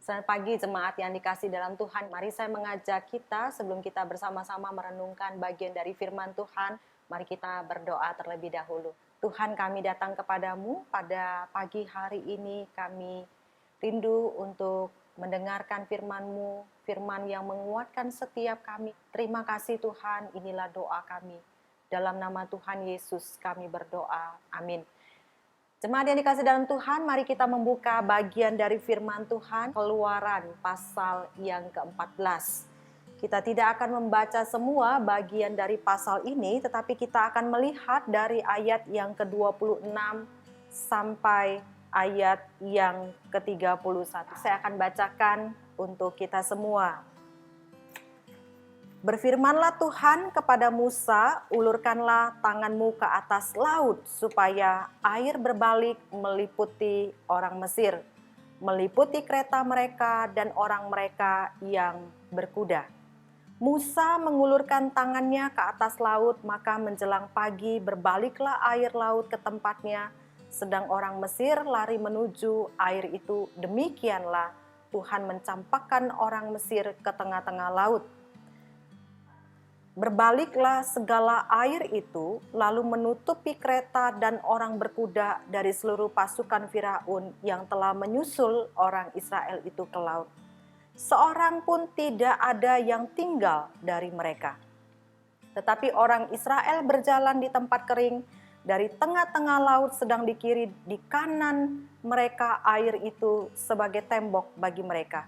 Selamat pagi jemaat yang dikasih dalam Tuhan. Mari saya mengajak kita sebelum kita bersama-sama merenungkan bagian dari firman Tuhan. Mari kita berdoa terlebih dahulu. Tuhan, kami datang kepadamu pada pagi hari ini. Kami rindu untuk mendengarkan firman-Mu, firman yang menguatkan setiap kami. Terima kasih Tuhan, inilah doa kami. Dalam nama Tuhan Yesus kami berdoa. Amin. Jemaat yang dikasih dalam Tuhan, mari kita membuka bagian dari firman Tuhan, Keluaran pasal yang ke-14. Kita tidak akan membaca semua bagian dari pasal ini, tetapi kita akan melihat dari ayat yang ke-26 sampai ayat yang ke-31. Saya akan bacakan untuk kita semua. Berfirmanlah Tuhan kepada Musa, ulurkanlah tanganmu ke atas laut, supaya air berbalik meliputi orang Mesir, meliputi kereta mereka dan orang mereka yang berkuda. Musa mengulurkan tangannya ke atas laut, maka menjelang pagi berbaliklah air laut ke tempatnya, sedang orang Mesir lari menuju air itu. Demikianlah Tuhan mencampakkan orang Mesir ke tengah-tengah laut. Berbaliklah segala air itu, lalu menutupi kereta dan orang berkuda dari seluruh pasukan Firaun yang telah menyusul orang Israel itu ke laut. Seorang pun tidak ada yang tinggal dari mereka. Tetapi orang Israel berjalan di tempat kering, dari tengah-tengah laut, sedang di kiri di kanan mereka air itu sebagai tembok bagi mereka.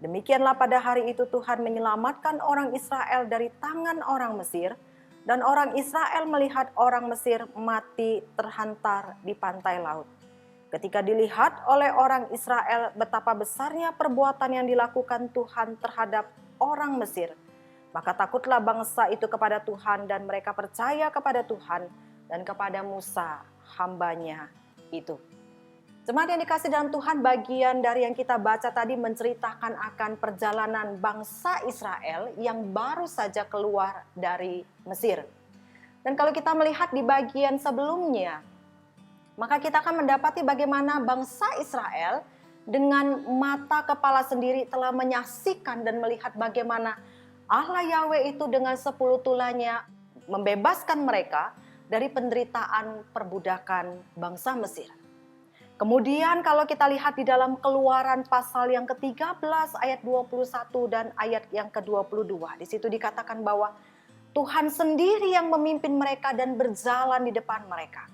Demikianlah pada hari itu Tuhan menyelamatkan orang Israel dari tangan orang Mesir, dan orang Israel melihat orang Mesir mati terhantar di pantai laut. Ketika dilihat oleh orang Israel betapa besarnya perbuatan yang dilakukan Tuhan terhadap orang Mesir, maka takutlah bangsa itu kepada Tuhan, dan mereka percaya kepada Tuhan dan kepada Musa hambanya itu. Jemaat yang dikasih dalam Tuhan, bagian dari yang kita baca tadi menceritakan akan perjalanan bangsa Israel yang baru saja keluar dari Mesir. Dan kalau kita melihat di bagian sebelumnya, maka kita akan mendapati bagaimana bangsa Israel dengan mata kepala sendiri telah menyaksikan dan melihat bagaimana Allah Yahweh itu dengan 10 tulanya membebaskan mereka dari penderitaan perbudakan bangsa Mesir. Kemudian kalau kita lihat di dalam Keluaran pasal yang ke-13 ayat 21 dan ayat yang ke-22. Di situ dikatakan bahwa Tuhan sendiri yang memimpin mereka dan berjalan di depan mereka.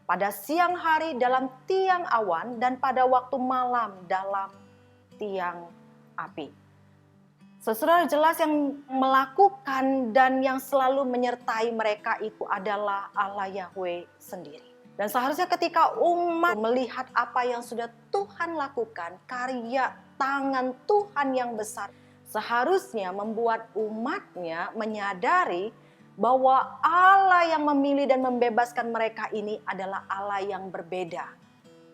Pada siang hari dalam tiang awan, dan pada waktu malam dalam tiang api. Saudara, jelas yang melakukan dan yang selalu menyertai mereka itu adalah Allah Yahweh sendiri. Dan seharusnya ketika umat melihat apa yang sudah Tuhan lakukan, karya tangan Tuhan yang besar, seharusnya membuat umatnya menyadari bahwa Allah yang memilih dan membebaskan mereka ini adalah Allah yang berbeda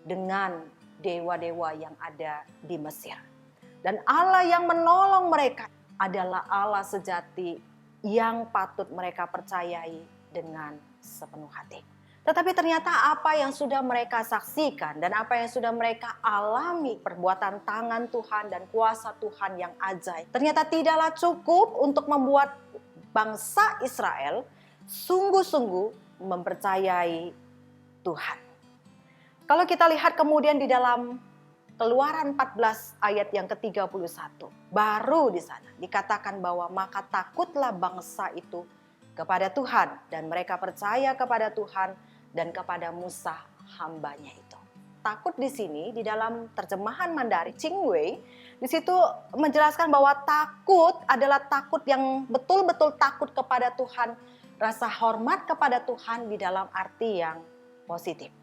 dengan dewa-dewa yang ada di Mesir. Dan Allah yang menolong mereka adalah Allah sejati yang patut mereka percayai dengan sepenuh hati. Tetapi ternyata apa yang sudah mereka saksikan dan apa yang sudah mereka alami, perbuatan tangan Tuhan dan kuasa Tuhan yang ajaib, ternyata tidaklah cukup untuk membuat bangsa Israel sungguh-sungguh mempercayai Tuhan. Kalau kita lihat kemudian di dalam Keluaran 14 ayat yang ke-31, baru di sana dikatakan bahwa maka takutlah bangsa itu kepada Tuhan, dan mereka percaya kepada Tuhan dan kepada Musa hambanya itu. Takut di sini di dalam terjemahan Mandarin Qingwei, di situ menjelaskan bahwa takut adalah takut yang betul-betul takut kepada Tuhan, rasa hormat kepada Tuhan di dalam arti yang positif.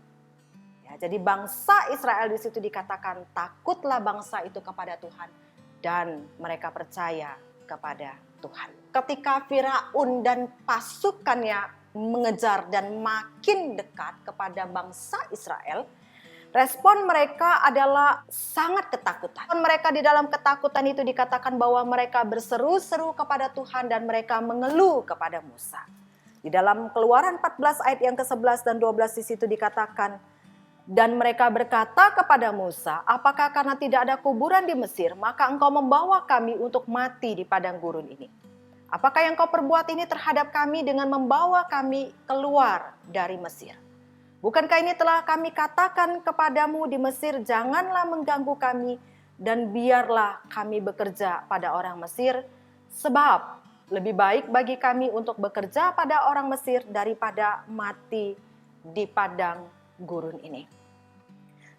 Ya, jadi bangsa Israel di situ dikatakan takutlah bangsa itu kepada Tuhan dan mereka percaya kepada Tuhan. Ketika Firaun dan pasukannya mengejar dan makin dekat kepada bangsa Israel, respon mereka adalah sangat ketakutan. Mereka di dalam ketakutan itu dikatakan bahwa mereka berseru-seru kepada Tuhan dan mereka mengeluh kepada Musa. Di dalam Keluaran 14 ayat yang ke-11 dan 12 di situ dikatakan, Dan mereka berkata kepada Musa, apakah karena tidak ada kuburan di Mesir, maka engkau membawa kami untuk mati di padang gurun ini? Apakah yang kau perbuat ini terhadap kami dengan membawa kami keluar dari Mesir? Bukankah ini telah kami katakan kepadamu di Mesir, janganlah mengganggu kami dan biarlah kami bekerja pada orang Mesir, sebab lebih baik bagi kami untuk bekerja pada orang Mesir daripada mati di padang gurun ini.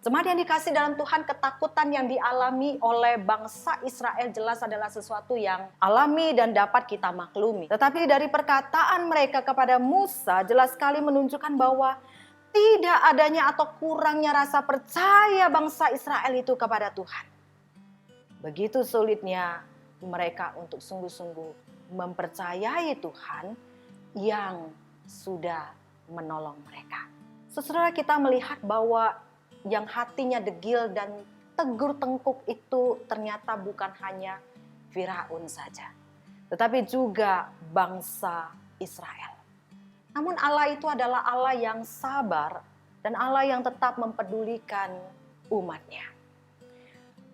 Jemaat yang dikasih dalam Tuhan, ketakutan yang dialami oleh bangsa Israel jelas adalah sesuatu yang alami dan dapat kita maklumi. Tetapi dari perkataan mereka kepada Musa jelas sekali menunjukkan bahwa tidak adanya atau kurangnya rasa percaya bangsa Israel itu kepada Tuhan. Begitu sulitnya mereka untuk sungguh-sungguh mempercayai Tuhan yang sudah menolong mereka. Saudara, kita melihat bahwa yang hatinya degil dan tegur tengkuk itu ternyata bukan hanya Firaun saja, tetapi juga bangsa Israel. Namun Allah itu adalah Allah yang sabar dan Allah yang tetap mempedulikan umatnya.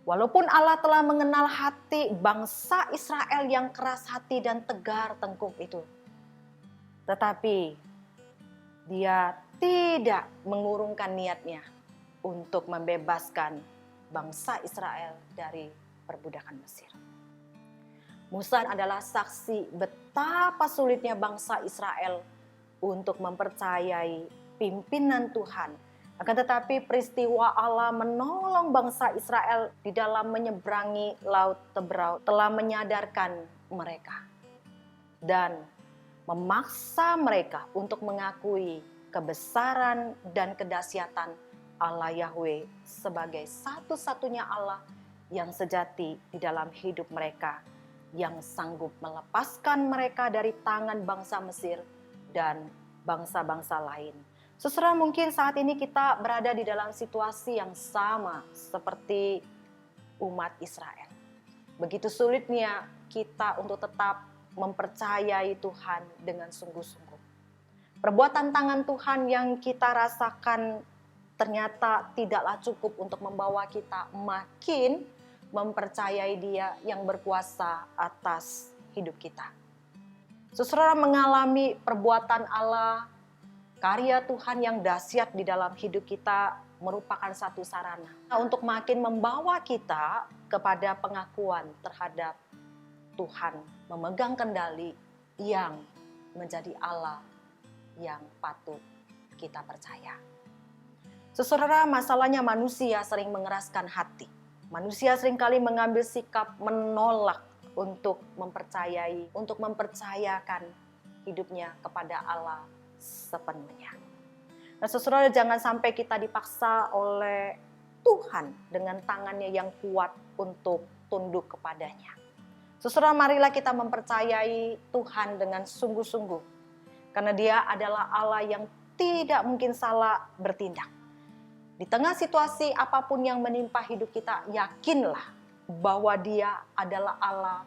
Walaupun Allah telah mengenal hati bangsa Israel yang keras hati dan tegar tengkuk itu, tetapi Dia tidak mengurungkan niatnya untuk membebaskan bangsa Israel dari perbudakan Mesir. Musa adalah saksi betapa sulitnya bangsa Israel untuk mempercayai pimpinan Tuhan. Akan tetapi peristiwa Allah menolong bangsa Israel di dalam menyeberangi Laut Teberau telah menyadarkan mereka dan memaksa mereka untuk mengakui kebesaran dan kedahsyatan Allah Yahweh sebagai satu-satunya Allah yang sejati di dalam hidup mereka, yang sanggup melepaskan mereka dari tangan bangsa Mesir dan bangsa-bangsa lain. Saudara, mungkin saat ini kita berada di dalam situasi yang sama seperti umat Israel. Begitu sulitnya kita untuk tetap mempercayai Tuhan dengan sungguh-sungguh. Perbuatan tangan Tuhan yang kita rasakan ternyata tidaklah cukup untuk membawa kita makin mempercayai Dia yang berkuasa atas hidup kita. Saudara mengalami perbuatan Allah, karya Tuhan yang dahsyat di dalam hidup kita merupakan satu sarana untuk makin membawa kita kepada pengakuan terhadap Tuhan memegang kendali yang menjadi Allah yang patut kita percaya. Saudara, masalahnya manusia sering mengeraskan hati. Manusia seringkali mengambil sikap menolak untuk mempercayai, untuk mempercayakan hidupnya kepada Allah sepenuhnya. Nah, saudara, jangan sampai kita dipaksa oleh Tuhan dengan tangannya yang kuat untuk tunduk kepadanya. Saudara, marilah kita mempercayai Tuhan dengan sungguh-sungguh, karena Dia adalah Allah yang tidak mungkin salah bertindak. Di tengah situasi apapun yang menimpa hidup kita, yakinlah bahwa Dia adalah Allah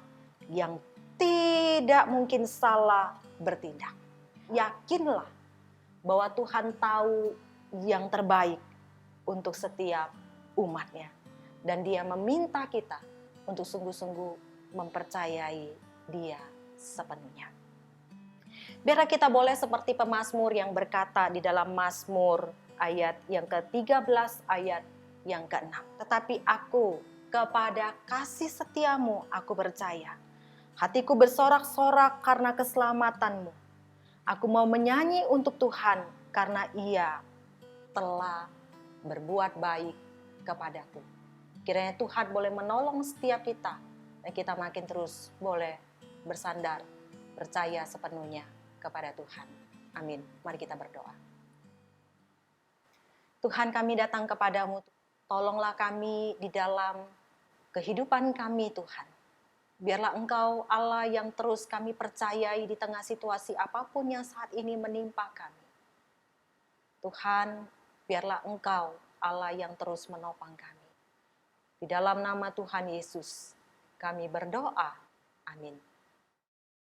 yang tidak mungkin salah bertindak. Yakinlah bahwa Tuhan tahu yang terbaik untuk setiap umatnya. Dan Dia meminta kita untuk sungguh-sungguh mempercayai Dia sepenuhnya. Biarlah kita boleh seperti pemazmur yang berkata di dalam Mazmur ayat yang ke-13 ayat yang ke-6. Tetapi aku kepada kasih setiamu aku percaya. Hatiku bersorak-sorak karena keselamatanmu. Aku mau menyanyi untuk Tuhan karena Ia telah berbuat baik kepadaku. Kiranya Tuhan boleh menolong setiap kita dan kita makin terus boleh bersandar, percaya sepenuhnya kepada Tuhan. Amin. Mari kita berdoa. Tuhan, kami datang kepadamu, tolonglah kami di dalam kehidupan kami Tuhan. Biarlah Engkau Allah yang terus kami percayai di tengah situasi apapun yang saat ini menimpa kami. Tuhan, biarlah Engkau Allah yang terus menopang kami. Di dalam nama Tuhan Yesus, kami berdoa. Amin.